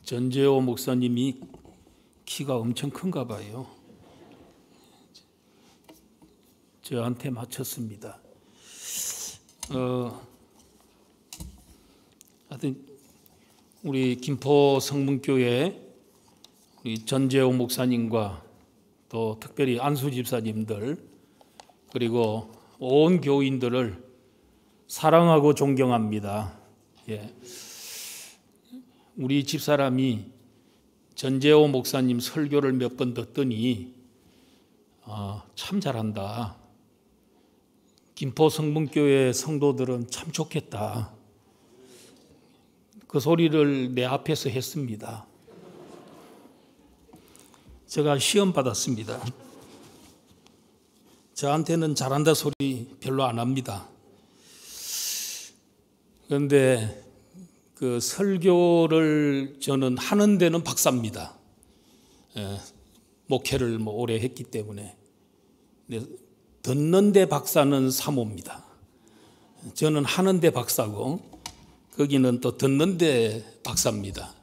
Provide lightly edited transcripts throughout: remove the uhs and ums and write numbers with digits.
전재호 목사님이 키가 엄청 큰가 봐요. 저한테 맞췄습니다. 하여튼 우리 김포 성문교회 우리 전재호 목사님과 또 특별히 안수 집사님들 그리고 온 교인들을 사랑하고 존경합니다. 예. 우리 집사람이 전재호 목사님 설교를 몇 번 듣더니 참 잘한다. 김포 성문교회 성도들은 참 좋겠다. 그 소리를 내 앞에서 했습니다. 제가 시험 받았습니다. 저한테는 잘한다 소리 별로 안 합니다. 그런데 그 설교를 저는 하는 데는 박사입니다. 목회를 오래 했기 때문에. 듣는 데 박사는 사모입니다. 저는 하는 데 박사고 거기는 또 듣는 데 박사입니다.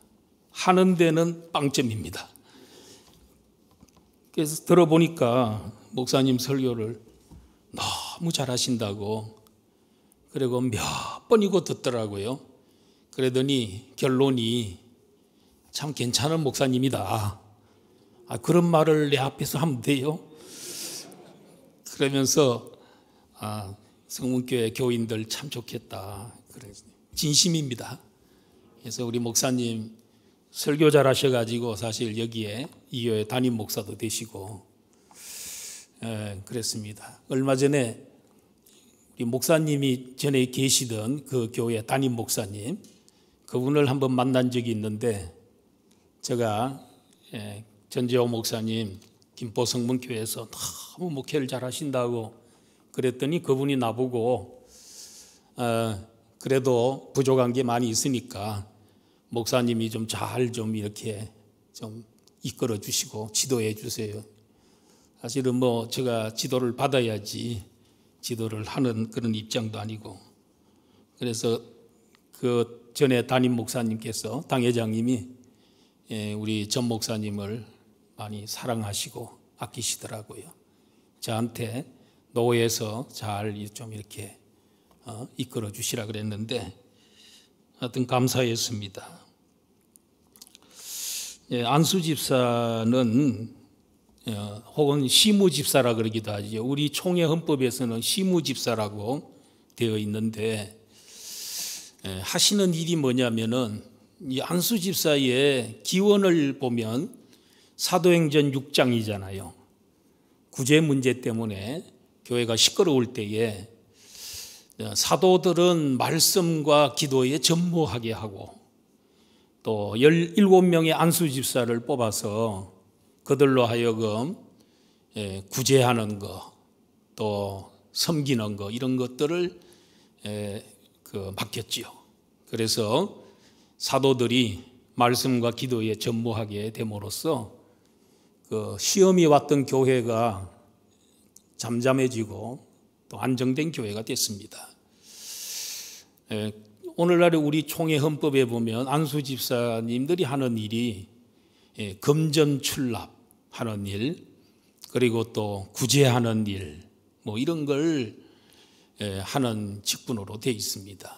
하는 데는 빵점입니다. 그래서 들어보니까 목사님 설교를 너무 잘하신다고 그리고 몇 번이고 듣더라고요. 그러더니 결론이 참 괜찮은 목사님이다. 그런 말을 내 앞에서 하면 돼요? 그러면서 성문교회 교인들 참 좋겠다. 진심입니다. 그래서 우리 목사님 설교 잘하셔가지고 사실 여기에 이 교회 담임 목사도 되시고 그랬습니다. 얼마 전에 우리 목사님이 전에 계시던 그 교회 담임 목사님 그분을 한번 만난 적이 있는데 제가 전재호 목사님 김포 성문교회에서 너무 목회를 잘하신다고 그랬더니 그분이 나보고 그래도 부족한 게 많이 있으니까 목사님이 좀 잘 좀 이렇게 좀 이끌어 주시고 지도해 주세요. 사실은 제가 지도를 받아야지 지도를 하는 그런 입장도 아니고 그래서 그 전에 담임 목사님께서 당회장님이 우리 전 목사님을 많이 사랑하시고 아끼시더라고요. 저한테 노회에서 잘 좀 이렇게 이끌어 주시라 그랬는데 하여튼 감사했습니다. 안수 집사는 혹은 시무 집사라 그러기도 하죠. 우리 총회 헌법에서는 시무 집사라고 되어 있는데 하시는 일이 뭐냐면은 이 안수 집사의 기원을 보면 사도행전 6장이잖아요. 구제 문제 때문에 교회가 시끄러울 때에 사도들은 말씀과 기도에 전무하게 하고 또 17명의 안수 집사를 뽑아서 그들로 하여금 구제하는 거, 또 섬기는 거 이런 것들을 맡겼지요. 그래서 사도들이 말씀과 기도에 전무하게 됨으로써 그 시험이 왔던 교회가 잠잠해지고 또 안정된 교회가 됐습니다. 오늘날의 우리 총회 헌법에 보면 안수 집사님들이 하는 일이 금전출납하는 일 그리고 또 구제하는 일 이런 걸 하는 직분으로 되어 있습니다.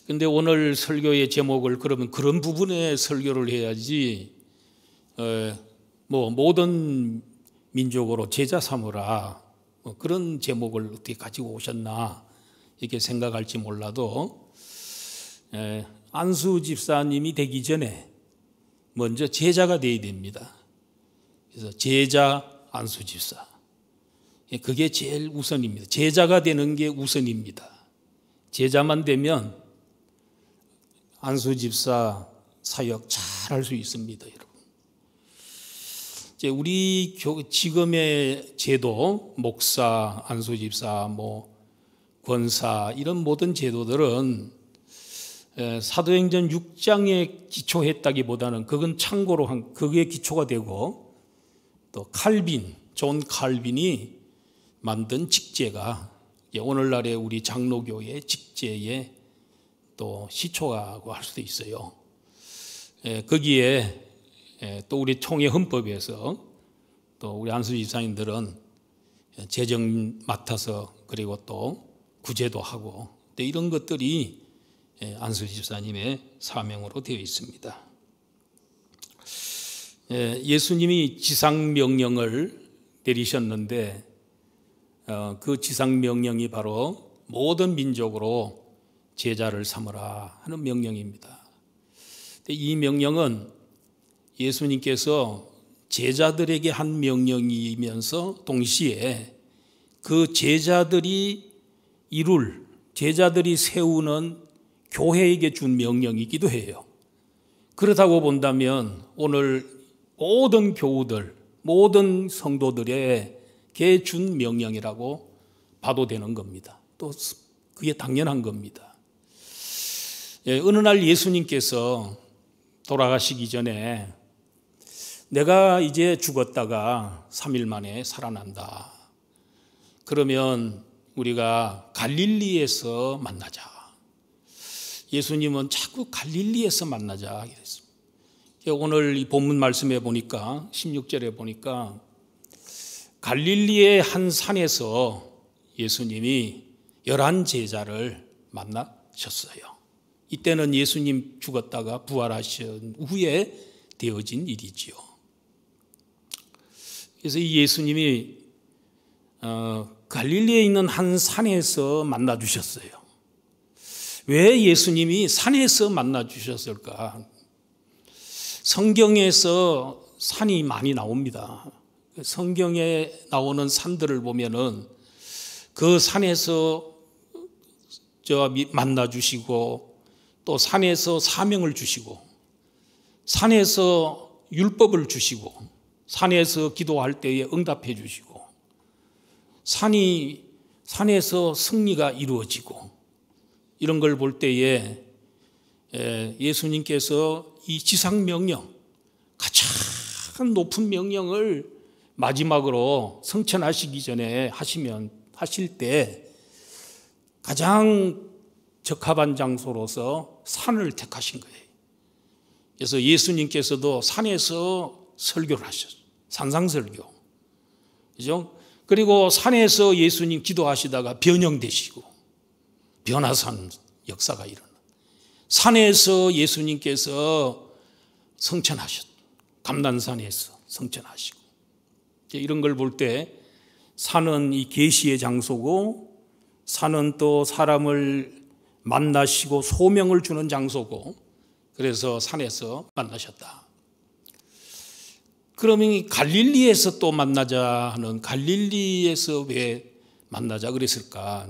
그런데 오늘 설교의 제목을 그러면 그런 부분에 설교를 해야지 모든 민족으로 제자 삼으라 그런 제목을 어떻게 가지고 오셨나 이렇게 생각할지 몰라도 안수 집사님이 되기 전에 먼저 제자가 되어야 됩니다. 그래서 제자 안수 집사 그게 제일 우선입니다. 제자가 되는 게 우선입니다. 제자만 되면 안수 집사 사역 잘 할 수 있습니다, 여러분. 이제 우리 지금의 제도, 목사, 안수 집사, 권사 이런 모든 제도들은 사도행전 6장에 기초했다기보다는 그건 참고로 그게 기초가 되고 또 존 칼빈이 만든 직제가 오늘날의 우리 장로교의 직제의 또 시초라고 할 수도 있어요. 거기에 또 우리 총회 헌법에서 또 우리 안수 집사님들은 재정 맡아서 그리고 또 구제도 하고 이런 것들이 안수 집사님의 사명으로 되어 있습니다. 예수님이 지상명령을 내리셨는데 그 지상명령이 바로 모든 민족으로 제자를 삼으라 하는 명령입니다. 이 명령은 예수님께서 제자들에게 한 명령이면서 동시에 그 제자들이 세우는 교회에게 준 명령이기도 해요. 그렇다고 본다면 오늘 모든 교우들, 모든 성도들에게 준 명령이라고 봐도 되는 겁니다. 또 그게 당연한 겁니다. 어느 날 예수님께서 돌아가시기 전에 내가 이제 죽었다가 3일 만에 살아난다. 그러면 우리가 갈릴리에서 만나자. 예수님은 자꾸 갈릴리에서 만나자 그랬습니다. 오늘 이 본문 말씀에 보니까 16절에 보니까 갈릴리의 한 산에서 예수님이 11 제자를 만나셨어요. 이때는 예수님 죽었다가 부활하신 후에 되어진 일이지요. 그래서 이 예수님이 갈릴리에 있는 한 산에서 만나 주셨어요. 왜 예수님이 산에서 만나 주셨을까? 성경에서 산이 많이 나옵니다. 성경에 나오는 산들을 보면은 그 산에서 저와 만나 주시고 또 산에서 사명을 주시고 산에서 율법을 주시고 산에서 기도할 때에 응답해 주시고 산에서 승리가 이루어지고 이런 걸 볼 때에 예수님께서 이 지상명령, 가장 높은 명령을 마지막으로 성천하시기 전에 하실 때 가장 적합한 장소로서 산을 택하신 거예요. 그래서 예수님께서도 산에서 설교를 하셨어요. 산상설교. 그죠? 그리고 산에서 예수님 기도하시다가 변형되시고 변화산 역사가 일어나. 산에서 예수님께서 성천하셨고 감난산에서 성천하시고 이런 걸 볼 때 산은 이 계시의 장소고 산은 또 사람을 만나시고 소명을 주는 장소고 그래서 산에서 만나셨다. 그러면 갈릴리에서 또 만나자 하는 갈릴리에서 왜 만나자 그랬을까?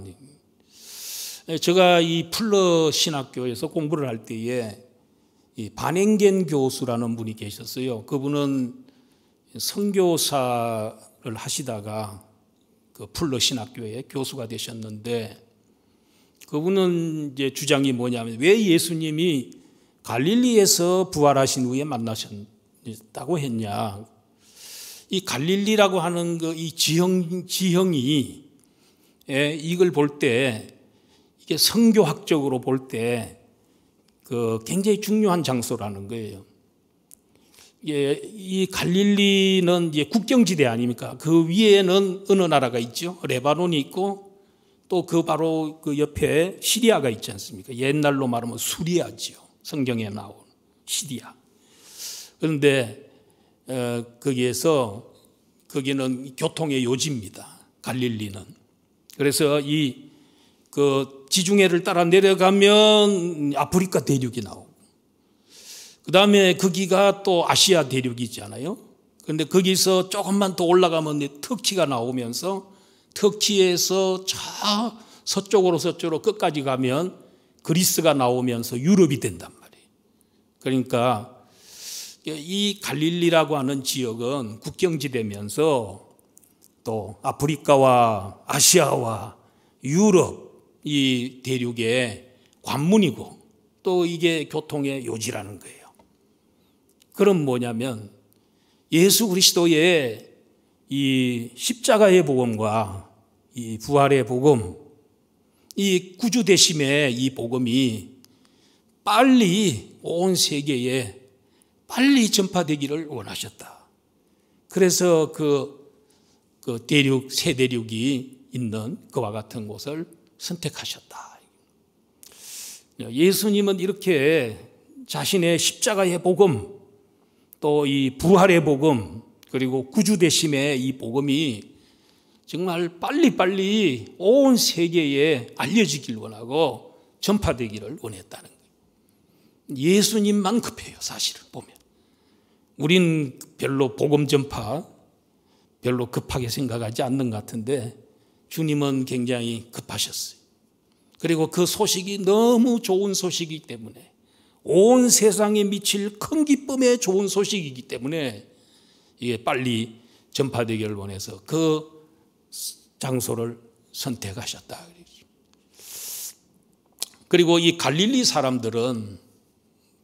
제가 이 풀러 신학교에서 공부를 할 때에 이 반행겐 교수라는 분이 계셨어요. 그분은 선교사를 하시다가 그 풀러 신학교의 교수가 되셨는데 그분은 이제 주장이 뭐냐면 왜 예수님이 갈릴리에서 부활하신 후에 만나셨다고 했냐? 이 갈릴리라고 하는 그 이 지형이 이걸 볼 때 이게 성교학적으로 볼 때 그 굉장히 중요한 장소라는 거예요. 이 갈릴리는 이제 국경지대 아닙니까? 그 위에는 어느 나라가 있죠? 레바논이 있고 또 그 바로 그 옆에 시리아가 있지 않습니까? 옛날로 말하면 수리아지요. 성경에 나온 시리아. 그런데 거기는 교통의 요지입니다. 갈릴리는. 그래서 그 지중해를 따라 내려가면 아프리카 대륙이 나오고 그 다음에 거기가 또 아시아 대륙이잖아요. 그런데 거기서 조금만 더 올라가면 터키가 나오면서 터키에서 저 서쪽으로 끝까지 가면 그리스가 나오면서 유럽이 된단 말이에요. 그러니까 이 갈릴리라고 하는 지역은 국경지대면서 또 아프리카와 아시아와 유럽 이 대륙의 관문이고 또 이게 교통의 요지라는 거예요. 그럼 뭐냐면 예수 그리스도의 이 십자가의 복음과 이 부활의 복음, 이 구주 되심의 이 복음이 빨리 온 세계에 빨리 전파되기를 원하셨다. 그래서 그 대륙, 새 대륙이 있는 그와 같은 곳을 선택하셨다. 예수님은 이렇게 자신의 십자가의 복음, 또 이 부활의 복음, 그리고 구주되심의 이 복음이 정말 빨리빨리 온 세계에 알려지길 원하고 전파되기를 원했다는 거예요. 예수님만 급해요, 사실을 보면. 우린 별로 복음 전파 별로 급하게 생각하지 않는 것 같은데 주님은 굉장히 급하셨어요. 그리고 그 소식이 너무 좋은 소식이기 때문에, 온 세상에 미칠 큰 기쁨의 좋은 소식이기 때문에 이게 빨리 전파되기를 원해서 그 장소를 선택하셨다. 그리고 이 갈릴리 사람들은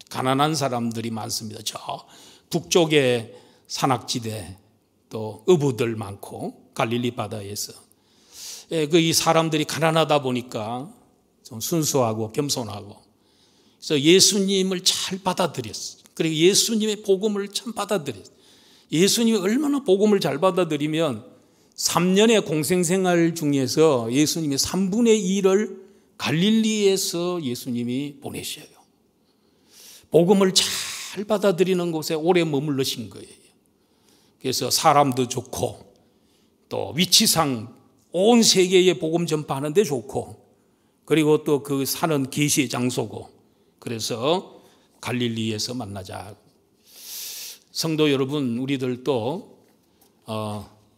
가난한 사람들이 많습니다. 저 북쪽에 산악지대, 또 어부들 많고 갈릴리 바다에서 이 사람들이 가난하다 보니까 좀 순수하고 겸손하고, 그래서 예수님을 잘 받아들였어요. 그리고 예수님의 복음을 참 받아들였어요. 예수님이 얼마나 복음을 잘 받아들이면 3년의 공생생활 중에서 예수님이 3분의 1을 갈릴리에서 예수님이 보내셔요. 복음을 잘 받아들이는 곳에 오래 머물러신 거예요. 그래서 사람도 좋고, 또 위치상 온 세계에 복음 전파하는 데 좋고, 그리고 또 그 사는 계시의 장소고, 그래서 갈릴리에서 만나자. 성도 여러분, 우리들도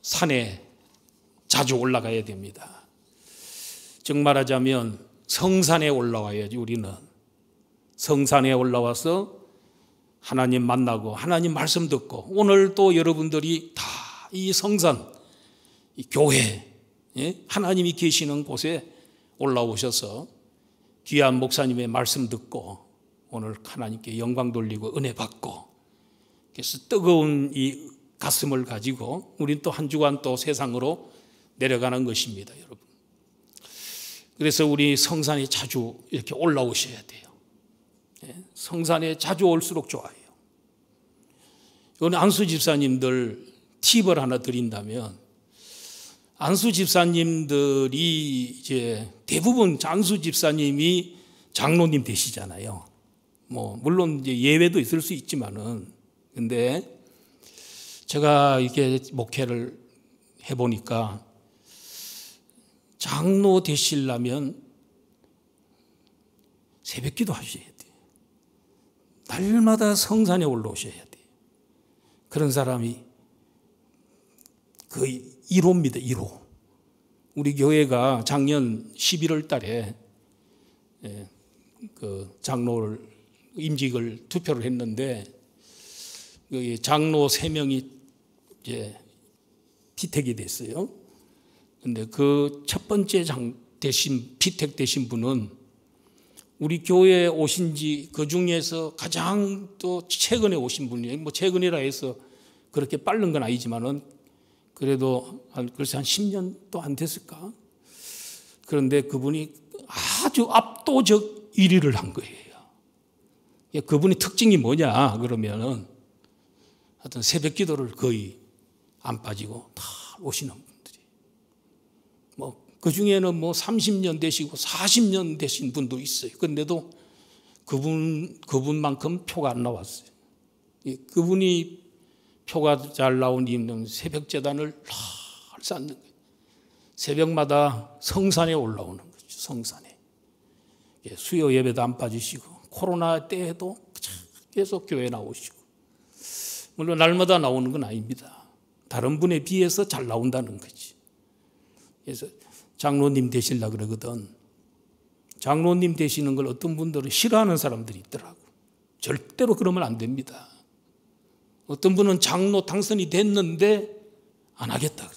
산에 자주 올라가야 됩니다. 즉 말하자면 성산에 올라와야지. 우리는 성산에 올라와서 하나님 만나고 하나님 말씀 듣고, 오늘 또 여러분들이 다 이 성산, 이 교회, 하나님이 계시는 곳에 올라오셔서 귀한 목사님의 말씀 듣고 오늘 하나님께 영광 돌리고 은혜 받고, 그래서 뜨거운 이 가슴을 가지고 우리는 또 한 주간 또 세상으로 내려가는 것입니다, 여러분. 그래서 우리 성산에 자주 이렇게 올라오셔야 돼요. 성산에 자주 올수록 좋아요. 오늘 안수 집사님들 팁을 하나 드린다면, 안수 집사님들이 이제 대부분 안수 집사님이 장로님 되시잖아요. 뭐 물론 이제 예외도 있을 수 있지만은, 근데 제가 이렇게 목회를 해보니까 장로 되시려면 새벽기도 하셔야 돼요. 날마다 성산에 올라오셔야 돼요. 그런 사람이 거의 1호입니다. 1호. 우리 교회가 작년 11월 달에 그 장로를 임직을 투표를 했는데, 장로 3명이 이제 피택이 됐어요. 근데 그 첫 번째 피택되신 분은 우리 교회에 오신 지 그 중에서 가장 또 최근에 오신 분이에요. 뭐 최근이라 해서 그렇게 빠른 건 아니지만은 그래도 글쎄 한 10년도 안 됐을까? 그런데 그분이 아주 압도적 1위를 한 거예요. 그분이 특징이 뭐냐 그러면은 하여튼 새벽 기도를 거의 안 빠지고 다 오시는 분들이, 뭐 그 중에는 뭐 30년 되시고 40년 되신 분도 있어요. 그런데도 그분만큼 표가 안 나왔어요. 그분이 표가 잘 나온 이유는 새벽 제단을 날 쌓는 거예요. 새벽마다 성산에 올라오는 거죠. 성산에. 수요 예배도 안 빠지시고, 코로나 때에도 계속 교회 나오시고, 물론 날마다 나오는 건 아닙니다. 다른 분에 비해서 잘 나온다는 거지. 그래서 장로님 되시려고 그러거든. 장로님 되시는 걸 어떤 분들은 싫어하는 사람들이 있더라고. 절대로 그러면 안 됩니다. 어떤 분은 장로 당선이 됐는데 안 하겠다.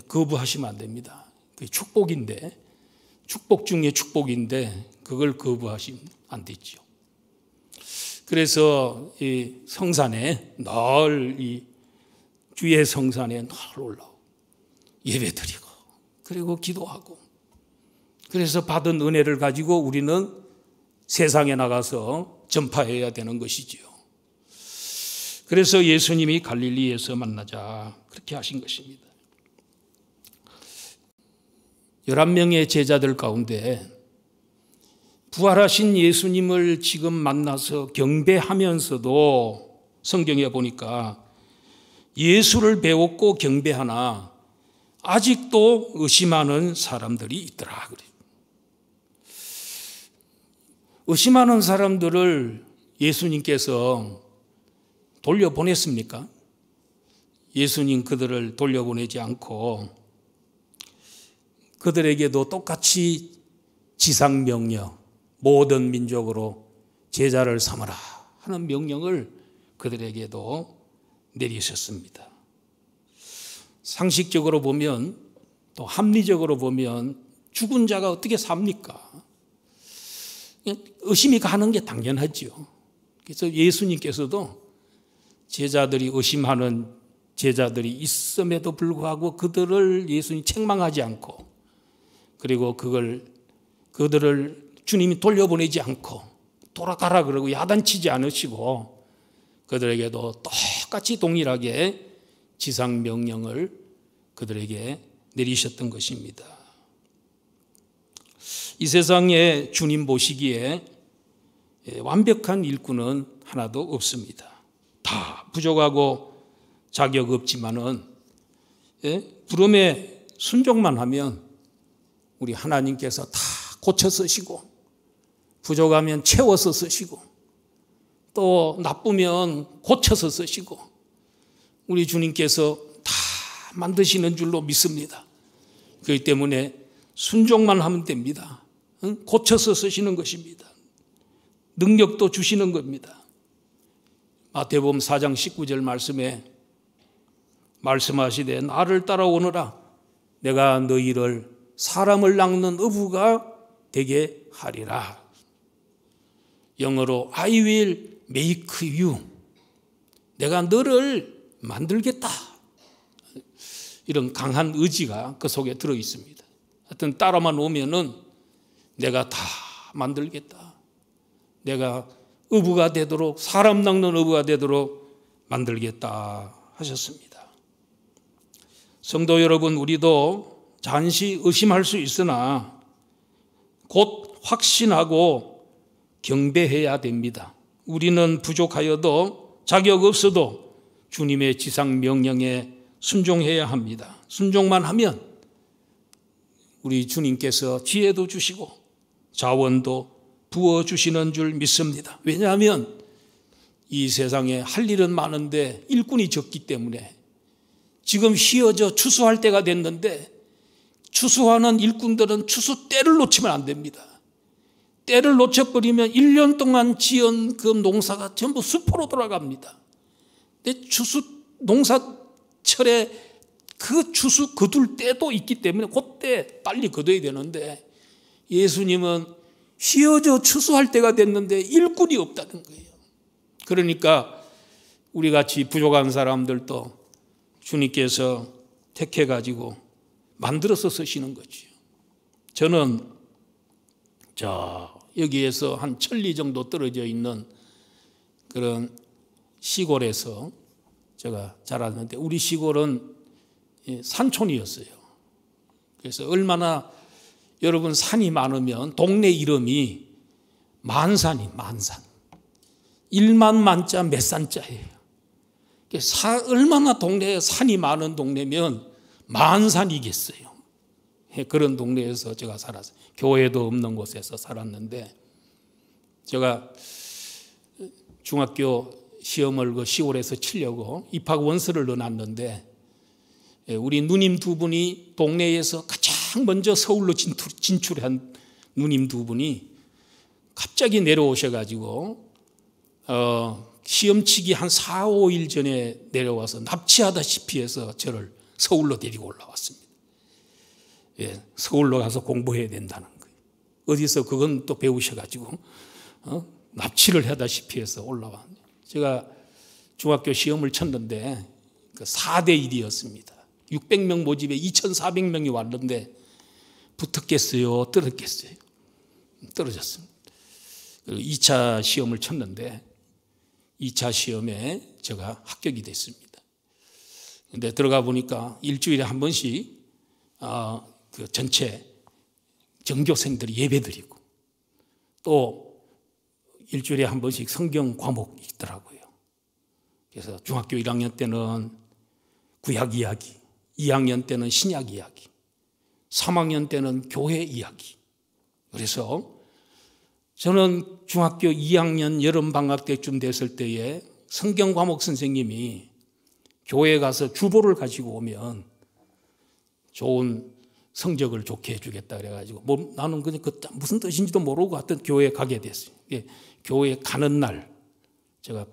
거부하시면 안 됩니다. 그게 축복인데, 축복 중에 축복인데 그걸 거부하시면 안 되죠. 그래서 이 성산에 늘 이 주의 성산에 늘 올라오고 예배드리고, 그리고 기도하고, 그래서 받은 은혜를 가지고 우리는 세상에 나가서 전파해야 되는 것이지요. 그래서 예수님이 갈릴리에서 만나자 그렇게 하신 것입니다. 11명의 제자들 가운데 부활하신 예수님을 지금 만나서 경배하면서도 성경에 보니까 예수를 배웠고 경배하나 아직도 의심하는 사람들이 있더라. 의심하는 사람들을 예수님께서 돌려보냈습니까? 예수님 그들을 돌려보내지 않고 그들에게도 똑같이 지상명령, 모든 민족으로 제자를 삼으라 하는 명령을 그들에게도 내리셨습니다. 상식적으로 보면 또 합리적으로 보면 죽은 자가 어떻게 삽니까? 의심이 가는 게 당연하죠. 그래서 예수님께서도 제자들이 의심하는 제자들이 있음에도 불구하고 그들을 예수님 책망하지 않고 그리고 그들을 주님이 돌려보내지 않고 돌아가라 그러고 야단치지 않으시고 그들에게도 똑같이 동일하게 지상명령을 그들에게 내리셨던 것입니다. 이 세상에 주님 보시기에 완벽한 일꾼은 하나도 없습니다. 다 부족하고 자격 없지만은 부름에 순종만 하면 우리 하나님께서 다 고쳐 쓰시고 부족하면 채워서 쓰시고 또 나쁘면 고쳐서 쓰시고 우리 주님께서 다 만드시는 줄로 믿습니다. 그렇기 때문에 순종만 하면 됩니다. 고쳐서 쓰시는 것입니다. 능력도 주시는 겁니다. 마태복음 4장 19절 말씀에 말씀하시되 나를 따라오너라 내가 너희를 사람을 낚는 어부가 되게 하리라. 영어로 I will make you. 내가 너를 만들겠다. 이런 강한 의지가 그 속에 들어 있습니다. 하여튼 따라만 오면은 내가 다 만들겠다. 내가 어부가 되도록 사람 낚는 어부가 되도록 만들겠다 하셨습니다. 성도 여러분, 우리도 잠시 의심할 수 있으나 곧 확신하고 경배해야 됩니다. 우리는 부족하여도 자격 없어도 주님의 지상 명령에 순종해야 합니다. 순종만 하면 우리 주님께서 지혜도 주시고 자원도 부어주시는 줄 믿습니다. 왜냐하면 이 세상에 할 일은 많은데 일꾼이 적기 때문에 지금 휘어져 추수할 때가 됐는데 추수하는 일꾼들은 추수 때를 놓치면 안 됩니다. 때를 놓쳐버리면 1년 동안 지은 그 농사가 전부 수포로 돌아갑니다. 근데 추수 농사철에 그 추수 거둘 때도 있기 때문에 그때 빨리 거둬야 되는데 예수님은 휘어져 추수할 때가 됐는데 일꾼이 없다는 거예요. 그러니까 우리 같이 부족한 사람들도 주님께서 택해가지고 만들어서 쓰시는 거죠. 저는 여기에서 한 천리 정도 떨어져 있는 그런 시골에서 제가 자랐는데 우리 시골은 산촌이었어요. 그래서 얼마나 여러분 산이 많으면 동네 이름이 만산이 만산. 1만 만자 몇 산자예요. 얼마나 동네에 산이 많은 동네면 만산이겠어요. 그런 동네에서 제가 살았어요. 교회도 없는 곳에서 살았는데 제가 중학교 시험을 그 시골에서 치려고 입학 원서를 넣어놨는데 우리 누님 두 분이 동네에서 가장 먼저 서울로 진출한 누님 두 분이 갑자기 내려오셔가지고 시험치기 한 4, 5일 전에 내려와서 납치하다시피 해서 저를 서울로 데리고 올라왔습니다. 서울로 가서 공부해야 된다는 거예요. 어디서 그건 또 배우셔가지고 납치를 하다시피 해서 올라왔네요. 제가 중학교 시험을 쳤는데 그 4대 1이었습니다. 600명 모집에 2,400명이 왔는데 붙었겠어요? 떨어졌어요? 떨어졌습니다. 그리고 2차 시험을 쳤는데 2차 시험에 제가 합격이 됐습니다. 근데 들어가 보니까 일주일에 한 번씩 그 전체 전교생들이 예배드리고 또 일주일에 한 번씩 성경 과목이 있더라고요. 그래서 중학교 1학년 때는 구약 이야기, 2학년 때는 신약 이야기, 3학년 때는 교회 이야기. 그래서 저는 중학교 2학년 여름방학 때쯤 됐을 때에 성경 과목 선생님이 교회에 가서 주보를 가지고 오면 좋은 성적을 좋게 해주겠다 그래가지고 나는 그냥 무슨 뜻인지도 모르고 하여튼 교회에 가게 됐어요. 교회에 가는 날 제가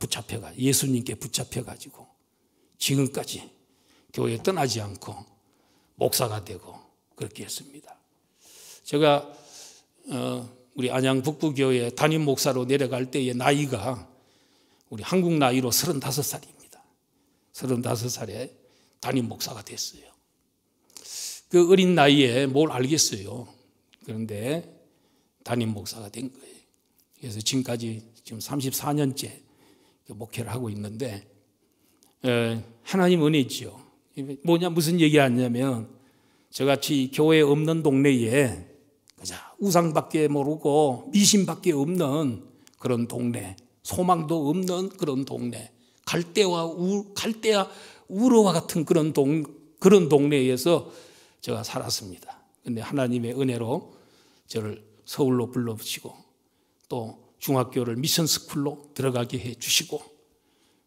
예수님께 붙잡혀가지고 지금까지 교회에 떠나지 않고 목사가 되고 그렇게 했습니다. 제가 우리 안양 북부교회 담임 목사로 내려갈 때의 나이가 우리 한국 나이로 35살입니다. 35살에 담임 목사가 됐어요. 그 어린 나이에 뭘 알겠어요. 그런데 담임 목사가 된 거예요. 그래서 지금까지 지금 34년째 목회를 하고 있는데 하나님 은혜지요. 무슨 얘기하냐면 저같이 교회 없는 동네에 그저 우상밖에 모르고 미신밖에 없는 그런 동네, 소망도 없는 그런 동네, 갈대와 우르와 같은 그런 동네에서 제가 살았습니다. 그런데 하나님의 은혜로 저를 서울로 불러주시고 또 중학교를 미션스쿨로 들어가게 해주시고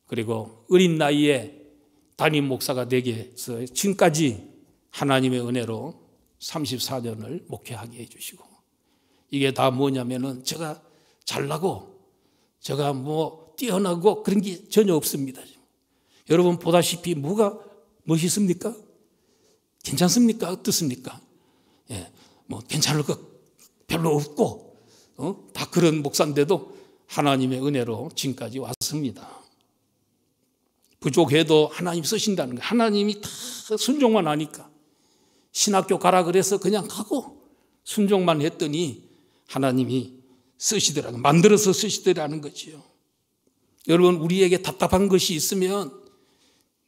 그리고 어린 나이에 담임 목사가 되게 해서 지금까지 하나님의 은혜로 34년을 목회하게 해주시고 이게 다 뭐냐면은 제가 잘나고 제가 뛰어나고 그런 게 전혀 없습니다. 여러분 보다시피 뭐가 멋있습니까? 괜찮습니까? 어떻습니까? 괜찮을 것 별로 없고 다 그런 목사인데도 하나님의 은혜로 지금까지 왔습니다. 부족해도 하나님 쓰신다는 거예요. 하나님이 다 순종만 하니까 신학교 가라 그래서 그냥 가고 순종만 했더니 하나님이 쓰시더라고요. 만들어서 쓰시더라는 거죠. 여러분 우리에게 답답한 것이 있으면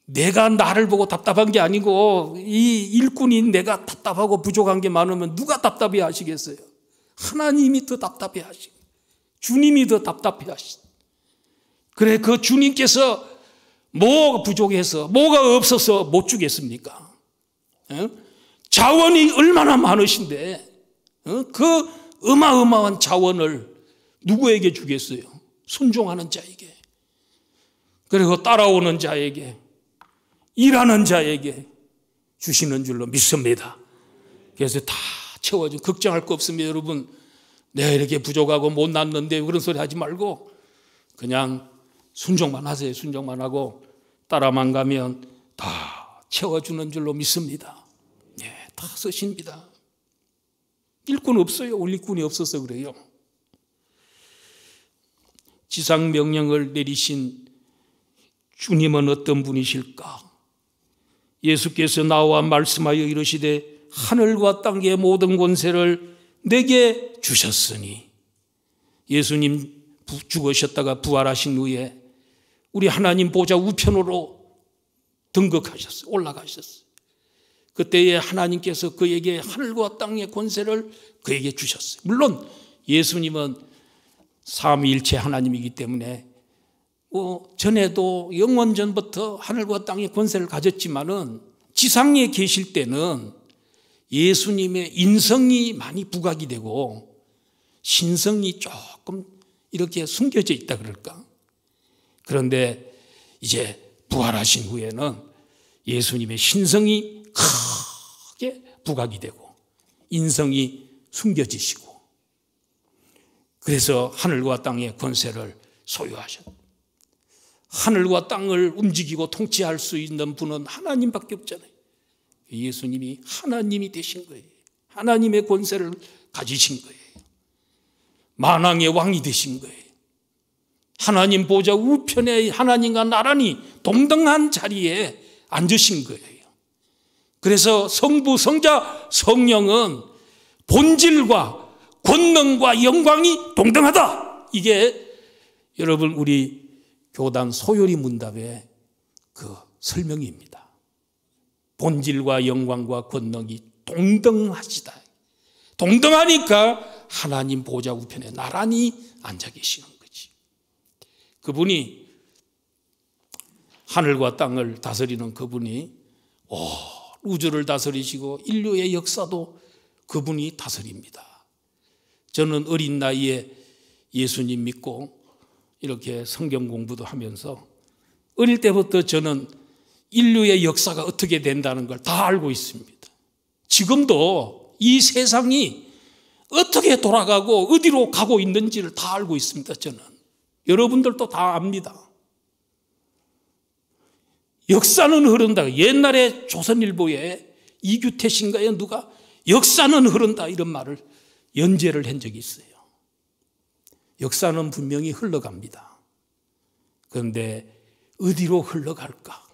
내가 나를 보고 답답한 게 아니고 이 일꾼인 내가 답답하고 부족한 게 많으면 누가 답답해 하시겠어요? 하나님이 더 답답해 하시고 주님이 더 답답해 하시고 그래 그 주님께서 뭐가 부족해서 뭐가 없어서 못 주겠습니까? 자원이 얼마나 많으신데 그 어마어마한 자원을 누구에게 주겠어요? 순종하는 자에게 그리고 따라오는 자에게 일하는 자에게 주시는 줄로 믿습니다. 그래서 다 채워줘. 걱정할 거 없습니다. 여러분 내가 이렇게 부족하고 못났는데 그런 소리 하지 말고 그냥 순종만 하세요. 순종만 하고 따라만 가면 다 채워주는 줄로 믿습니다. 다 쓰십니다. 일꾼 없어요. 일꾼이 없어서 그래요. 지상 명령을 내리신 주님은 어떤 분이실까? 예수께서 나와 말씀하여 이르시되 하늘과 땅의 모든 권세를 내게 주셨으니 예수님 죽으셨다가 부활하신 후에 우리 하나님 보좌 우편으로 등극하셨어요. 올라가셨어요. 그때에 하나님께서 그에게 하늘과 땅의 권세를 그에게 주셨어요. 물론 예수님은 삼위일체 하나님이기 때문에 전에도 영원전부터 하늘과 땅의 권세를 가졌지만은 지상에 계실 때는 예수님의 인성이 많이 부각이 되고 신성이 조금 이렇게 숨겨져 있다 그럴까? 그런데 이제 부활하신 후에는 예수님의 신성이 크게 부각이 되고 인성이 숨겨지시고 그래서 하늘과 땅의 권세를 소유하셨다. 하늘과 땅을 움직이고 통치할 수 있는 분은 하나님밖에 없잖아요. 예수님이 하나님이 되신 거예요. 하나님의 권세를 가지신 거예요. 만왕의 왕이 되신 거예요. 하나님 보좌 우편에 하나님과 나란히 동등한 자리에 앉으신 거예요. 그래서 성부, 성자, 성령은 본질과 권능과 영광이 동등하다. 이게 여러분 우리 교단 소요리 문답의 그 설명입니다. 본질과 영광과 권능이 동등하시다. 동등하니까 하나님 보좌 우편에 나란히 앉아 계시는 거지. 그분이 하늘과 땅을 다스리는 그분이 우주를 다스리시고 인류의 역사도 그분이 다스립니다. 저는 어린 나이에 예수님 믿고 이렇게 성경 공부도 하면서 어릴 때부터 저는 인류의 역사가 어떻게 된다는 걸 다 알고 있습니다. 지금도 이 세상이 어떻게 돌아가고 어디로 가고 있는지를 다 알고 있습니다. 저는. 여러분들도 다 압니다. 역사는 흐른다. 옛날에 조선일보에 이규태신가에 누가 역사는 흐른다 이런 말을 연재를 한 적이 있어요. 역사는 분명히 흘러갑니다. 그런데 어디로 흘러갈까?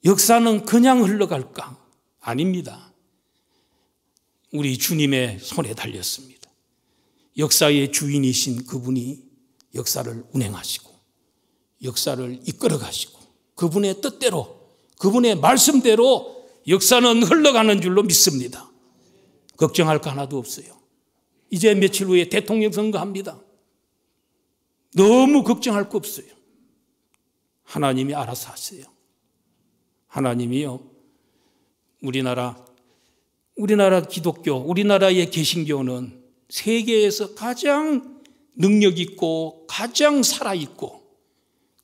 역사는 그냥 흘러갈까? 아닙니다. 우리 주님의 손에 달렸습니다. 역사의 주인이신 그분이 역사를 운행하시고 역사를 이끌어 가시고 그분의 뜻대로 그분의 말씀대로 역사는 흘러가는 줄로 믿습니다. 걱정할 거 하나도 없어요. 이제 며칠 후에 대통령 선거합니다. 너무 걱정할 거 없어요. 하나님이 알아서 하세요. 하나님이요, 우리나라 기독교, 우리나라의 개신교는 세계에서 가장 능력 있고 가장 살아있고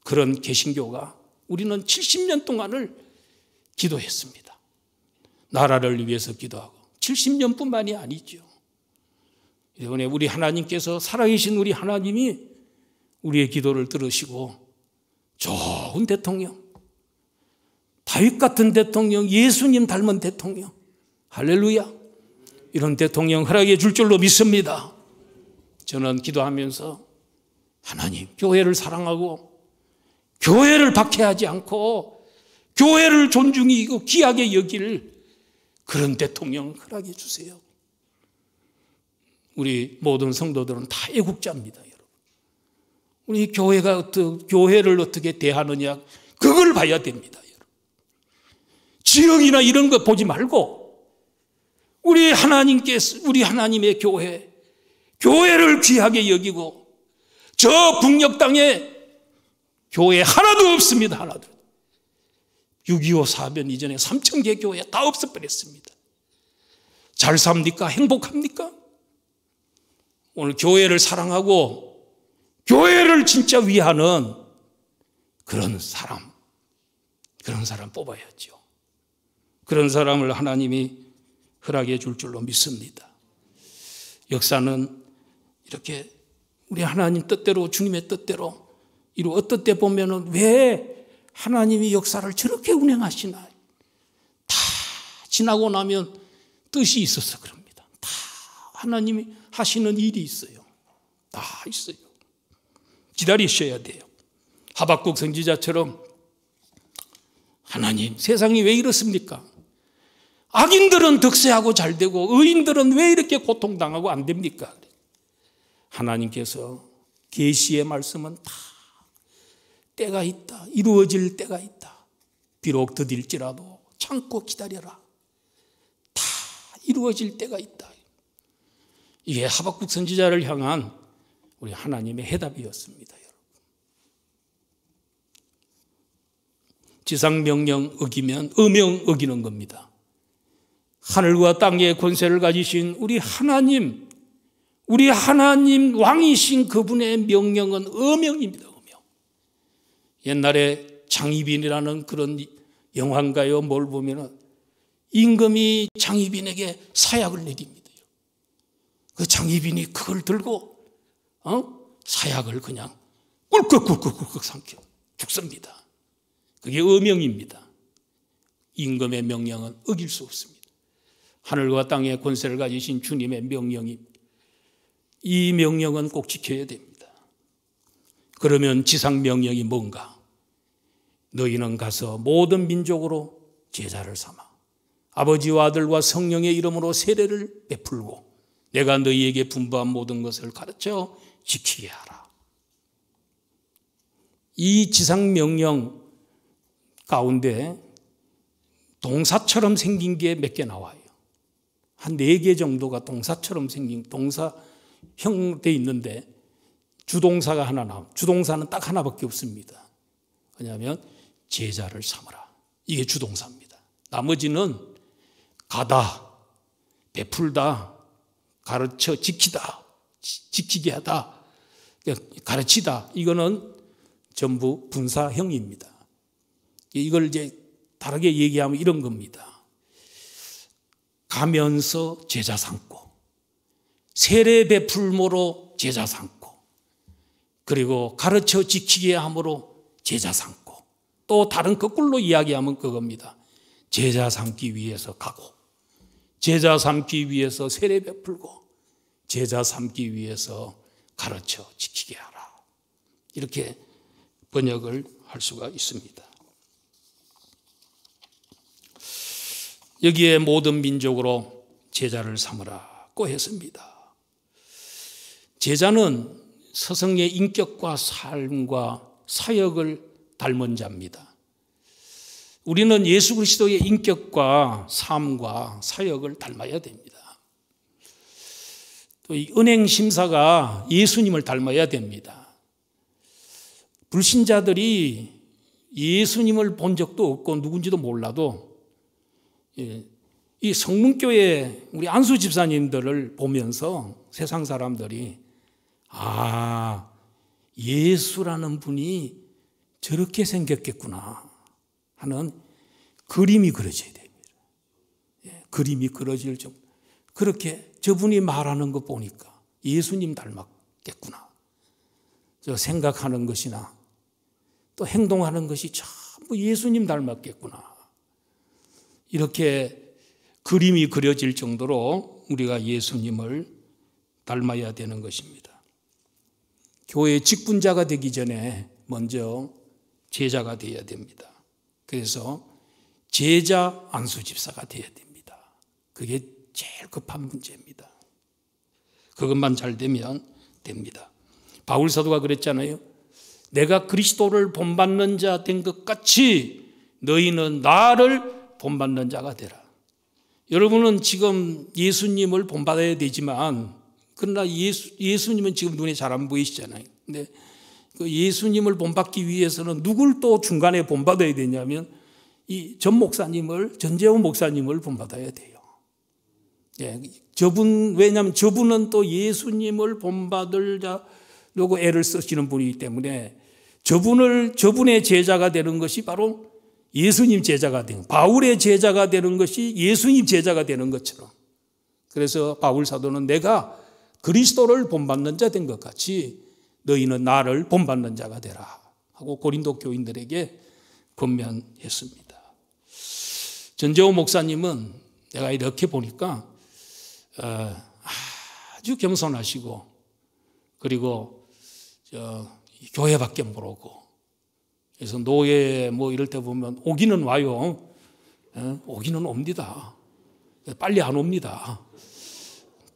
그런 개신교가 우리는 70년 동안을 기도했습니다. 나라를 위해서 기도하고 70년뿐만이 아니죠. 이번에 우리 하나님께서 살아계신 우리 하나님이 우리의 기도를 들으시고 좋은 대통령, 다윗 같은 대통령, 예수님 닮은 대통령, 할렐루야, 이런 대통령 허락해 줄 줄로 믿습니다. 저는 기도하면서 하나님, 교회를 사랑하고 교회를 박해하지 않고 교회를 존중히 여기고 귀하게 여길 그런 대통령 허락해 주세요. 우리 모든 성도들은 다 애국자입니다, 여러분. 우리 교회를 어떻게 대하느냐, 그걸 봐야 됩니다, 여러분. 지역이나 이런 거 보지 말고 우리 하나님의 교회를 귀하게 여기고, 저 북녘 땅에 교회 하나도 없습니다, 하나도. 6.25 사변 이전에 3,000개 교회 다 없어버렸습니다. 잘 삽니까? 행복합니까? 오늘 교회를 사랑하고 교회를 진짜 위하는 그런 사람 뽑아야죠. 그런 사람을 하나님이 허락해 줄 줄로 믿습니다. 역사는 이렇게 우리 하나님 뜻대로, 주님의 뜻대로 어떤 때 보면은 왜 하나님이 역사를 저렇게 운행하시나? 다 지나고 나면 뜻이 있어서 그럽니다. 다 하나님이 하시는 일이 있어요. 다 있어요. 기다리셔야 돼요. 하박국 선지자처럼 하나님, 세상이 왜 이렇습니까? 악인들은 득세하고 잘 되고 의인들은 왜 이렇게 고통당하고 안 됩니까? 하나님께서 계시의 말씀은 다 때가 있다. 이루어질 때가 있다. 비록 더딜지라도 참고 기다려라. 다 이루어질 때가 있다. 이게 하박국 선지자를 향한 우리 하나님의 해답이었습니다, 여러분. 지상명령 어기면 어명 어기는 겁니다. 하늘과 땅의 권세를 가지신 우리 하나님 왕이신 그분의 명령은 어명입니다, 어명. 옛날에 장희빈이라는 그런 영화인가요? 뭘 보면은 임금이 장희빈에게 사약을 내립니다. 그 장희빈이 그걸 들고 사약을 그냥 꿀꺽꿀꺽꿀꺽 삼켜 죽습니다. 그게 어명입니다. 임금의 명령은 어길 수 없습니다. 하늘과 땅의 권세를 가지신 주님의 명령입니다. 이 명령은 꼭 지켜야 됩니다. 그러면 지상 명령이 뭔가? 너희는 가서 모든 민족으로 제자를 삼아 아버지와 아들과 성령의 이름으로 세례를 베풀고 내가 너희에게 분부한 모든 것을 가르쳐 지키게 하라. 이 지상명령 가운데 동사처럼 생긴 게 몇 개 나와요. 한 4개 정도가 동사처럼 생긴 동사형 돼 있는데 주동사가 하나 나옵니다. 주동사는 딱 하나밖에 없습니다. 왜냐하면 제자를 삼으라. 이게 주동사입니다. 나머지는 가다, 베풀다, 가르쳐 지키다, 지키게 하다, 가르치다. 이거는 전부 분사형입니다. 이걸 이제 다르게 얘기하면 이런 겁니다. 가면서 제자 삼고, 세례 베풀모로 제자 삼고, 그리고 가르쳐 지키게 함으로 제자 삼고, 또 다른 거꾸로 이야기하면 그겁니다. 제자 삼기 위해서 가고, 제자 삼기 위해서 세례 베풀고, 제자 삼기 위해서 가르쳐 지키게 하라. 이렇게 번역을 할 수가 있습니다. 여기에 모든 민족으로 제자를 삼으라고 했습니다. 제자는 스승의 인격과 삶과 사역을 닮은 자입니다. 우리는 예수 그리스도의 인격과 삶과 사역을 닮아야 됩니다. 또 이 은행 심사가 예수님을 닮아야 됩니다. 불신자들이 예수님을 본 적도 없고 누군지도 몰라도 이 성문교회 우리 안수 집사님들을 보면서 세상 사람들이 예수라는 분이 저렇게 생겼겠구나 하는 그림이 그려져야 됩니다. 그림이 그려질 정도. 그렇게 저분이 말하는 거 보니까 예수님 닮았겠구나. 저 생각하는 것이나 또 행동하는 것이 전부 예수님 닮았겠구나. 이렇게 그림이 그려질 정도로 우리가 예수님을 닮아야 되는 것입니다. 교회의 직분자가 되기 전에 먼저 제자가 되어야 됩니다. 그래서 제자 안수집사가 되어야 됩니다. 그게 제일 급한 문제입니다. 그것만 잘 되면 됩니다. 바울 사도가 그랬잖아요. 내가 그리스도를 본받는 자 된 것 같이 너희는 나를 본받는 자가 되라. 여러분은 지금 예수님을 본받아야 되지만 그러나 예수님은 지금 눈에 잘 안 보이시잖아요. 근데 그 예수님을 본받기 위해서는 누굴 또 중간에 본받아야 되냐면 이 전재훈 목사님을 본받아야 돼요. 왜냐하면 저분은 또 예수님을 본받으려고 애를 쓰시는 분이기 때문에 저분의 제자가 되는 것이 바로 예수님 제자가 되는, 바울의 제자가 되는 것이 예수님 제자가 되는 것처럼. 그래서 바울 사도는 내가 그리스도를 본받는 자 된 것 같이 너희는 나를 본받는 자가 되라 하고 고린도 교인들에게 권면했습니다. 전재호 목사님은 내가 이렇게 보니까 아주 겸손하시고 그리고 교회밖에 모르고 그래서 노예 이럴 때 보면 오기는 와요. 오기는 옵니다. 빨리 안 옵니다.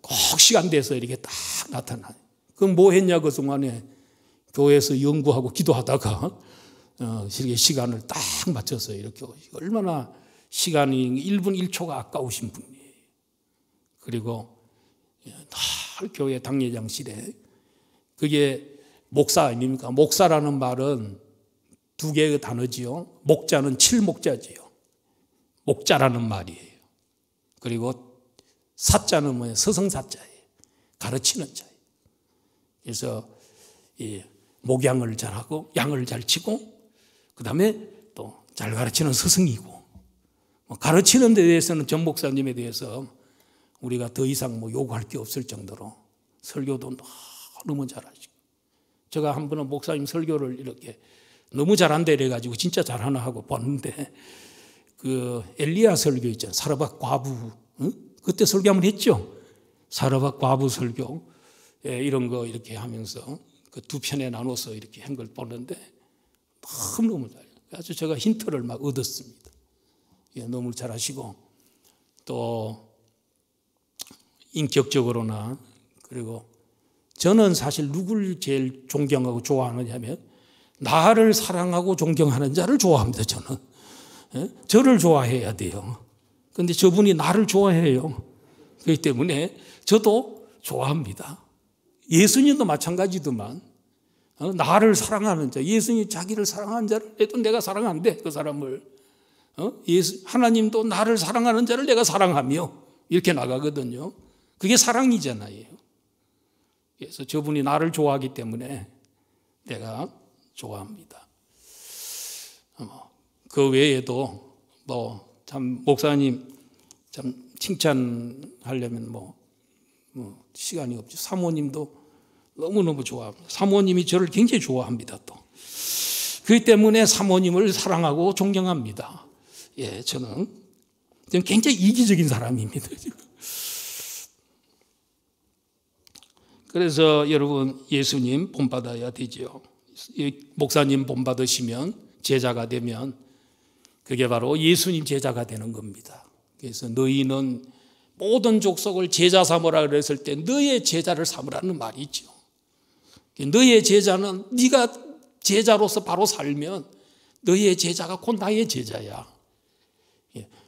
꼭 시간 돼서 이렇게 딱 나타나요. 그럼 뭐 했냐 그 동안에 교회에서 연구하고 기도하다가 이렇게 시간을 딱 맞춰서 이렇게 얼마나 시간이 1분 1초가 아까우신 분이에요. 그리고 늘 교회 당례장실에 그게 목사 아닙니까? 목사라는 말은 두 개의 단어지요. 목자는 칠목자지요. 목자라는 말이에요. 그리고 사자는 뭐예요? 서성사자예요. 가르치는 자예요. 그래서 목양을 잘하고 양을 잘 치고 그다음에 또 잘 가르치는 스승이고 가르치는 데 대해서는 전 목사님에 대해서 우리가 더 이상 요구할 게 없을 정도로 설교도 너무 잘하시고 제가 한 번은 목사님 설교를 이렇게 너무 잘한다 이래가지고 진짜 잘하나 하고 봤는데 그 엘리야 설교 있잖아요. 사르밧 과부 그때 설교 한번 했죠. 사르밧 과부 설교 이런 거 이렇게 하면서 그 두 편에 나눠서 이렇게 한 걸 보는데 너무 잘해요. 그래서 제가 힌트를 막 얻었습니다. 너무 잘하시고 또 인격적으로나 그리고 저는 사실 누굴 제일 존경하고 좋아하느냐면 나를 사랑하고 존경하는 자를 좋아합니다. 저는 저를 좋아해야 돼요. 그런데 저분이 나를 좋아해요. 그렇기 때문에 저도 좋아합니다. 예수님도 마찬가지더만 나를 사랑하는 자, 예수님이 자기를 사랑하는 자를 해도 내가 사랑한대, 그 사람을. 하나님도 나를 사랑하는 자를 내가 사랑하며 이렇게 나가거든요. 그게 사랑이잖아요. 그래서 저분이 나를 좋아하기 때문에 내가 좋아합니다. 그 외에도 참 목사님 참 칭찬하려면 시간이 없죠. 사모님도 너무너무 좋아합니다. 사모님이 저를 굉장히 좋아합니다. 또 그렇기 때문에 사모님을 사랑하고 존경합니다. 저는 굉장히 이기적인 사람입니다. 그래서 여러분 예수님 본받아야 되죠. 목사님 본받으시면 제자가 되면 그게 바로 예수님 제자가 되는 겁니다. 그래서 너희는 모든 족속을 제자 삼으라 그랬을 때 너의 제자를 삼으라는 말이 있죠. 너의 제자는 네가 제자로서 바로 살면 너의 제자가 곧 나의 제자야.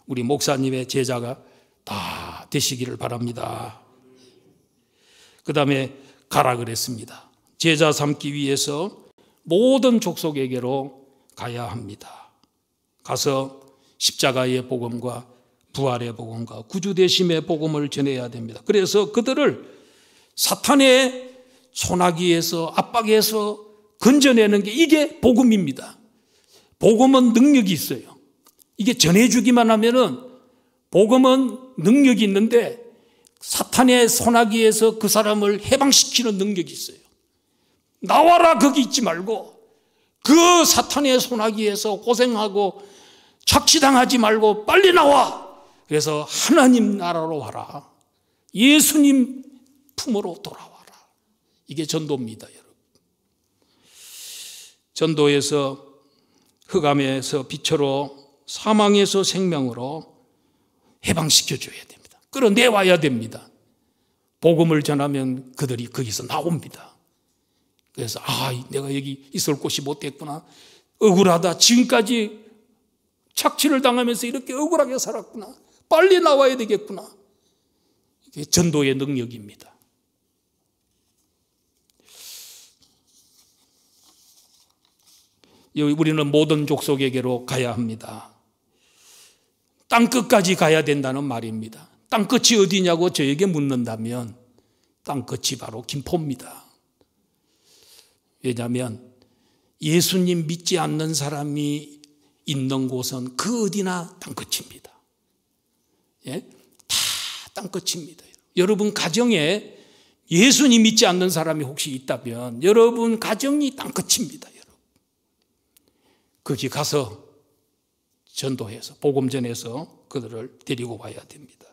우리 목사님의 제자가 다 되시기를 바랍니다. 그 다음에 가라 그랬습니다. 제자 삼기 위해서 모든 족속에게로 가야 합니다. 가서 십자가의 복음과 부활의 복음과 구주되심의 복음을 전해야 됩니다. 그래서 그들을 사탄의 소나기에서 압박에서 건져내는 게 이게 복음입니다. 복음은 능력이 있어요. 이게 전해주기만 하면은 복음은 능력이 있는데 사탄의 소나기에서 그 사람을 해방시키는 능력이 있어요. 나와라 거기 있지 말고 그 사탄의 소나기에서 고생하고 착취당하지 말고 빨리 나와. 그래서 하나님 나라로 와라. 예수님 품으로 돌아와라. 이게 전도입니다, 여러분. 전도에서 흑암에서 빛으로 사망에서 생명으로 해방시켜줘야 됩니다. 끌어내와야 됩니다. 복음을 전하면 그들이 거기서 나옵니다. 그래서 내가 여기 있을 곳이 못 됐구나. 억울하다. 지금까지 착취를 당하면서 이렇게 억울하게 살았구나. 빨리 나와야 되겠구나. 이게 전도의 능력입니다. 우리는 모든 족속에게로 가야 합니다. 땅끝까지 가야 된다는 말입니다. 땅끝이 어디냐고 저에게 묻는다면 땅끝이 바로 김포입니다. 왜냐하면 예수님 믿지 않는 사람이 있는 곳은 그 어디나 땅끝입니다. 다 땅끝입니다. 여러분 가정에 예수님 믿지 않는 사람이 혹시 있다면 여러분 가정이 땅끝입니다. 여러분. 거기 가서 전도해서 복음 전해서 그들을 데리고 와야 됩니다.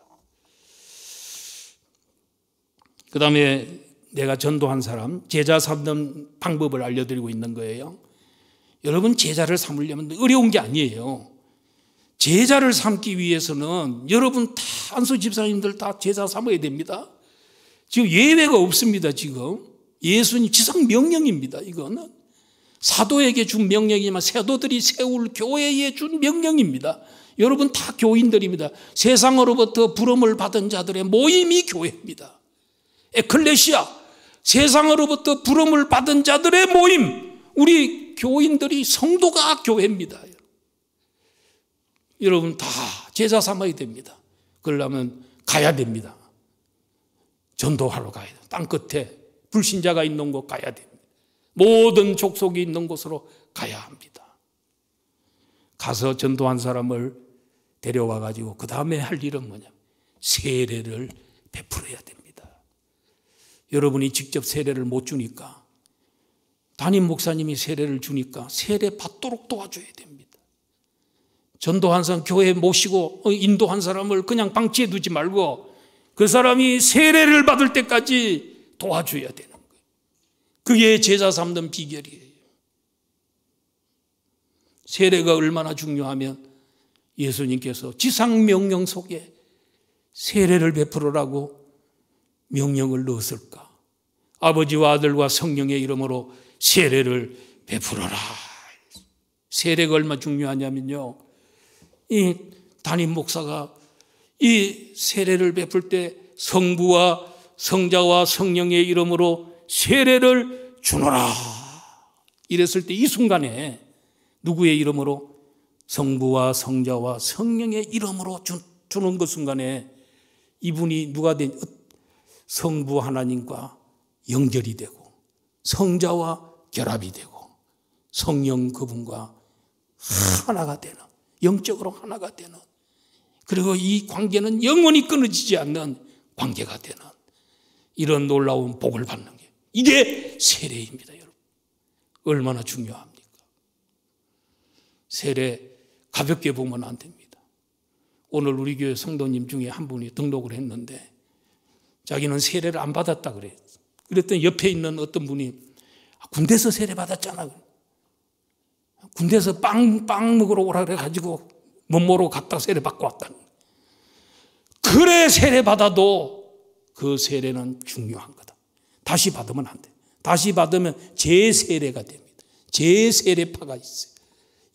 그 다음에 내가 전도한 사람 제자 삼는 방법을 알려드리고 있는 거예요. 여러분 제자를 삼으려면 어려운 게 아니에요. 제자를 삼기 위해서는 여러분 다 안수 집사님들 다 제자 삼아야 됩니다. 지금 예외가 없습니다. 지금 예수님 지상 명령입니다. 이거는 사도에게 준 명령이지만 사도들이 세울 교회에 준 명령입니다. 여러분 다 교인들입니다. 세상으로부터 부름을 받은 자들의 모임이 교회입니다. 에클레시아, 세상으로부터 부름을 받은 자들의 모임, 우리 교인들이 성도가 교회입니다. 여러분 다 제자 삼아야 됩니다. 그러려면 가야 됩니다. 전도하러 가야 돼요. 땅끝에 불신자가 있는 곳 가야 됩니다. 모든 족속이 있는 곳으로 가야 합니다. 가서 전도한 사람을 데려와 가지고 그 다음에 할 일은 뭐냐면 세례를 베풀어야 됩니다. 여러분이 직접 세례를 못 주니까 담임 목사님이 세례를 주니까 세례 받도록 도와줘야 됩니다. 전도한 사람 교회에 모시고 인도한 사람을 그냥 방치해 두지 말고 그 사람이 세례를 받을 때까지 도와줘야 되는 거예요. 그게 제자 삼는 비결이에요. 세례가 얼마나 중요하면 예수님께서 지상명령 속에 세례를 베풀으라고 명령을 넣었을까? 아버지와 아들과 성령의 이름으로 세례를 베풀어라. 세례가 얼마나 중요하냐면요, 이 담임 목사가 이 세례를 베풀 때 성부와 성자와 성령의 이름으로 세례를 주노라 이랬을 때 이 순간에 누구의 이름으로? 성부와 성자와 성령의 이름으로 주는 그 순간에 이분이 누가 된? 성부 하나님과 연결이 되고 성자와 결합이 되고 성령 그분과 하나가 되는, 영적으로 하나가 되는, 그리고 이 관계는 영원히 끊어지지 않는 관계가 되는 이런 놀라운 복을 받는 게 이게 세례입니다. 여러분, 얼마나 중요합니까? 세례 가볍게 보면 안 됩니다. 오늘 우리 교회 성도님 중에 한 분이 등록을 했는데 자기는 세례를 안 받았다 그래요. 그랬더니 옆에 있는 어떤 분이 군대에서 세례 받았잖아. 군대에서 빵 먹으러 오라 그래가지고 멋모로 갔다 세례 받고 왔다는. 그래 세례 받아도 그 세례는 중요한 거다. 다시 받으면 안 돼. 다시 받으면 재세례가 됩니다. 재세례파가 있어요.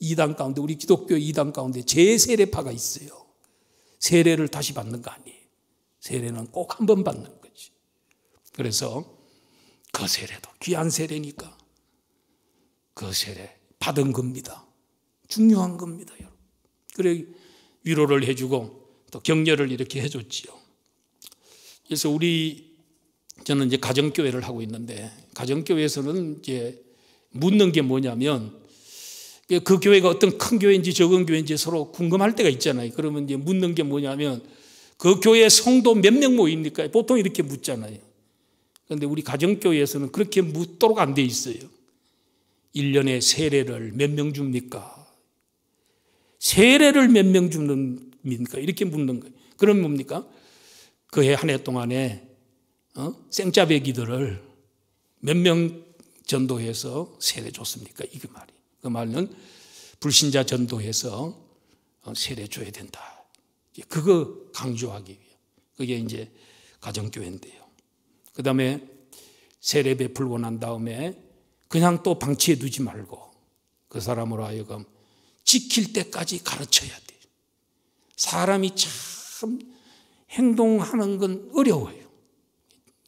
이단 가운데, 우리 기독교 이단 가운데 재세례파가 있어요. 세례를 다시 받는 거 아니에요. 세례는 꼭 한 번 받는 거지. 그래서 그 세례도 귀한 세례니까 그 세례 받은 겁니다. 중요한 겁니다, 여러분. 그래 위로를 해주고 또 격려를 이렇게 해줬지요. 그래서 저는 이제 가정교회를 하고 있는데, 가정교회에서는 이제 묻는 게 뭐냐면, 그 교회가 어떤 큰 교회인지 적은 교회인지 서로 궁금할 때가 있잖아요. 그러면 이제 묻는 게 뭐냐면, 그 교회 성도 몇 명 모입니까? 보통 이렇게 묻잖아요. 그런데 우리 가정교회에서는 그렇게 묻도록 안 돼 있어요. 1년에 세례를 몇 명 줍니까? 세례를 몇 명 줍니까? 이렇게 묻는 거예요. 그럼 뭡니까? 그 해 한 해 동안에 생짜배기들을 몇 명 전도해서 세례 줬습니까? 이게 말이에요. 그 말은 불신자 전도해서 세례 줘야 된다. 그거 강조하기 위해. 그게 이제 가정교회인데요. 그 다음에 세례 베풀고 난 다음에 그냥 또 방치해 두지 말고 그 사람으로 하여금 지킬 때까지 가르쳐야 돼요. 사람이 참 행동하는 건 어려워요.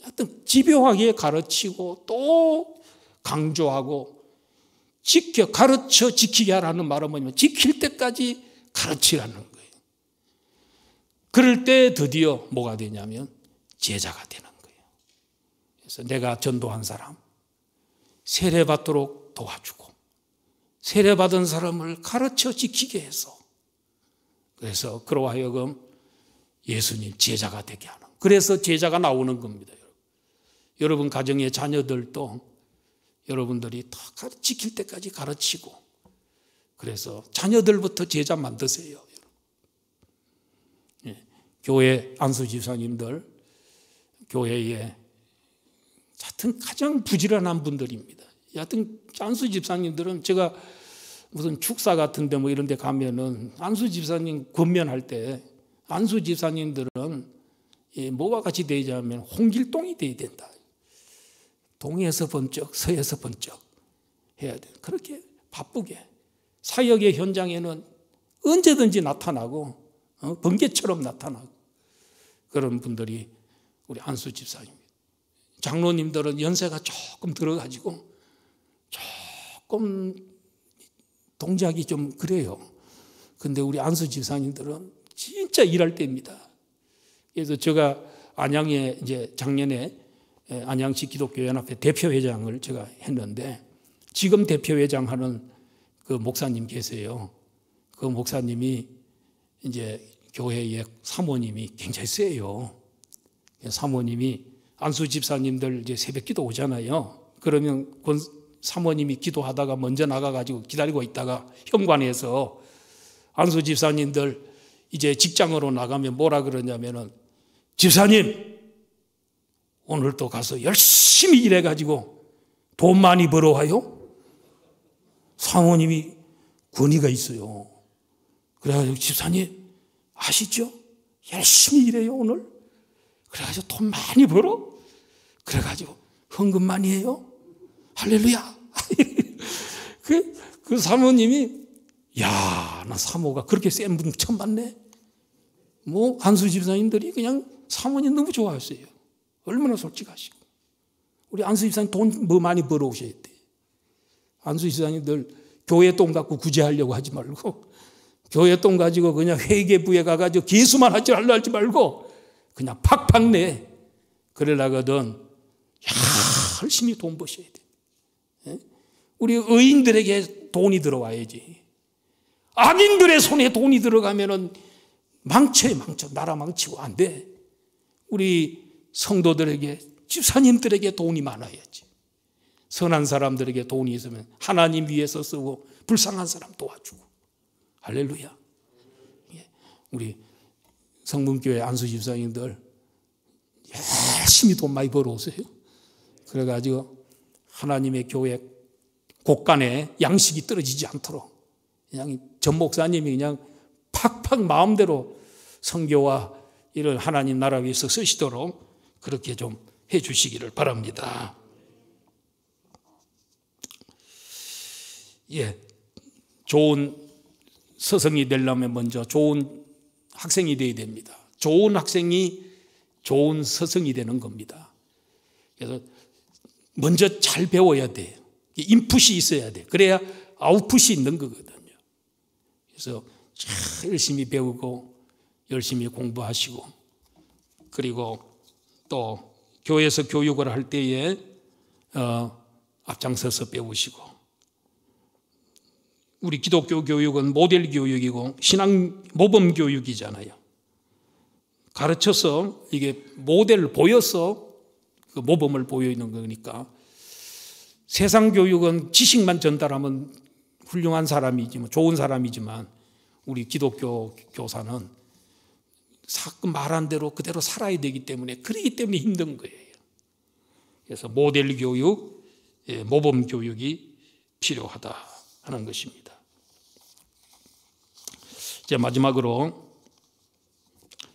하여튼 집요하게 가르치고 또 강조하고 가르쳐 지키게 하라는 말은 뭐냐면 지킬 때까지 가르치라는 거예요. 그럴 때 드디어 뭐가 되냐면 제자가 되는 거예요. 그래서 내가 전도한 사람 세례받도록 도와주고 세례받은 사람을 가르쳐 지키게 해서, 그래서 그로 하여금 예수님 제자가 되게 하는, 그래서 제자가 나오는 겁니다. 여러분 가정의 자녀들도 여러분들이 다 지킬 때까지 가르치고, 그래서 자녀들부터 제자 만드세요. 교회 안수 집사님들, 교회에 하여튼 가장 부지런한 분들입니다. 하여튼 안수 집사님들은 제가 무슨 축사 같은데 뭐 이런 데 가면은 안수 집사님 권면할 때 안수 집사님들은 뭐와 같이 되자면 홍길동이 돼야 된다. 동에서 번쩍 서에서 번쩍 해야 돼. 그렇게 바쁘게 사역의 현장에는 언제든지 나타나고 번개처럼 나타나고 그런 분들이 우리 안수 집사입니다. 장로님들은 연세가 조금 들어가지고 조금 동작이 좀 그래요. 근데 우리 안수 집사님들은 진짜 일할 때입니다. 그래서 제가 안양에 이제 작년에 안양시 기독교연합회 대표회장을 제가 했는데, 지금 대표회장하는 그 목사님 계세요. 그 목사님이 이제 교회의 사모님이 굉장히 세요. 사모님이 안수 집사님들 이제 새벽 기도 오잖아요. 그러면 사모님이 기도하다가 먼저 나가가지고 기다리고 있다가 현관에서 안수 집사님들 이제 직장으로 나가면 뭐라 그러냐면은, 집사님 오늘 또 가서 열심히 일해가지고 돈 많이 벌어와요. 사모님이 권위가 있어요. 그래가지고 집사님 아시죠? 열심히 일해요 오늘. 그래가지고 돈 많이 벌어. 그래가지고 헌금 많이 해요. 할렐루야. 그 사모님이, 야, 나 사모가 그렇게 센 분 처음 봤네. 뭐 안수 집사님들이 그냥 사모님 너무 좋아했어요. 얼마나 솔직하시고. 우리 안수 집사님 돈 뭐 많이 벌어오셔야 돼. 안수 집사님들 교회 돈 갖고 구제하려고 하지 말고, 교회 돈 가지고 그냥 회계부에 가가지고 기수만 하지 말고 그냥 팍팍 내. 그러려거든 열심히 돈 버셔야 돼. 우리 의인들에게 돈이 들어와야지. 악인들의 손에 돈이 들어가면은 망쳐. 나라 망치고 안 돼. 우리 성도들에게, 집사님들에게 돈이 많아야지. 선한 사람들에게 돈이 있으면 하나님 위해서 쓰고 불쌍한 사람 도와주고. 할렐루야. 우리 성문교회 안수 집사님들 열심히 돈 많이 벌어오세요. 그래가지고 하나님의 교회 곳간에 양식이 떨어지지 않도록 그냥 전 목사님이 그냥 팍팍 마음대로 선교와 이런 하나님 나라 위해서 쓰시도록 그렇게 좀 해주시기를 바랍니다. 좋은 스승이 되려면 먼저 좋은 학생이 되어야 됩니다. 좋은 학생이 좋은 스승이 되는 겁니다. 그래서 먼저 잘 배워야 돼요. 인풋이 있어야 돼. 그래야 아웃풋이 있는 거거든요. 그래서 열심히 배우고 열심히 공부하시고, 그리고 또 교회에서 교육을 할 때에 앞장서서 배우시고, 우리 기독교 교육은 모델 교육이고 신앙 모범 교육이잖아요. 가르쳐서 이게 모델을 보여서 그 모범을 보여있는 거니까, 세상 교육은 지식만 전달하면 훌륭한 사람이지만, 좋은 사람이지만, 우리 기독교 교사는 말한 대로 그대로 살아야 되기 때문에, 그러기 때문에 힘든 거예요. 그래서 모델 교육, 모범 교육이 필요하다 하는 것입니다. 이제 마지막으로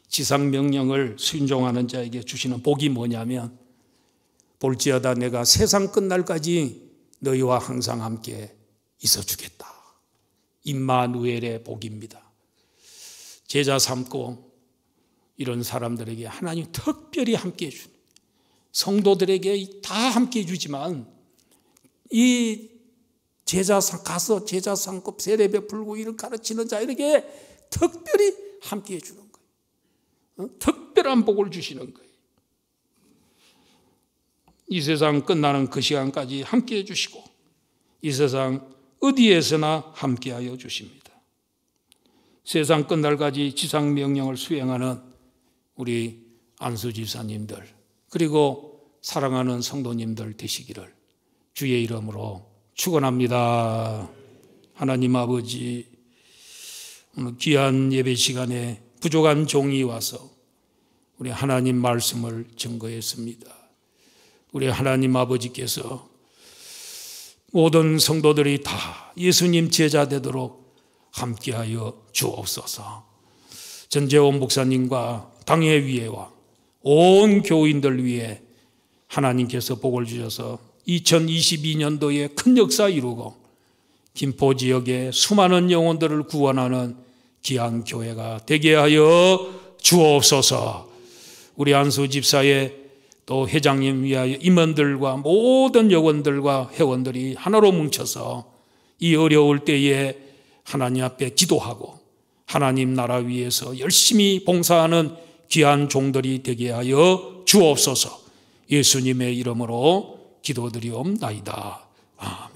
지상명령을 순종하는 자에게 주시는 복이 뭐냐면, 볼지어다 내가 세상 끝날까지 너희와 항상 함께 있어주겠다. 임마누엘의 복입니다. 제자 삼고 이런 사람들에게 하나님 특별히 함께 해주는, 성도들에게 다 함께 해주지만 이 제자상 가서 제자상급 세례 베풀고 이를 가르치는 자에게 특별히 함께 해주는 거예요. 특별한 복을 주시는 거예요. 이 세상 끝나는 그 시간까지 함께 해주시고 이 세상 어디에서나 함께하여 주십니다. 세상 끝날까지 지상명령을 수행하는 우리 안수 집사님들, 그리고 사랑하는 성도님들 되시기를 주의 이름으로 축원합니다. 하나님 아버지, 오늘 귀한 예배 시간에 부족한 종이 와서 우리 하나님 말씀을 증거했습니다. 우리 하나님 아버지께서 모든 성도들이 다 예수님 제자 되도록 함께하여 주옵소서. 전재원 목사님과 당회위회와 온 교인들 위해 하나님께서 복을 주셔서 2022년도에 큰 역사 이루고 김포 지역의 수많은 영혼들을 구원하는 귀한 교회가 되게 하여 주옵소서. 우리 안수 집사의 또 회장님 위하여 임원들과 모든 여원들과 회원들이 하나로 뭉쳐서 이 어려울 때에 하나님 앞에 기도하고 하나님 나라 위해서 열심히 봉사하는 귀한 종들이 되게 하여 주옵소서. 예수님의 이름으로 기도드리옵나이다. 아멘.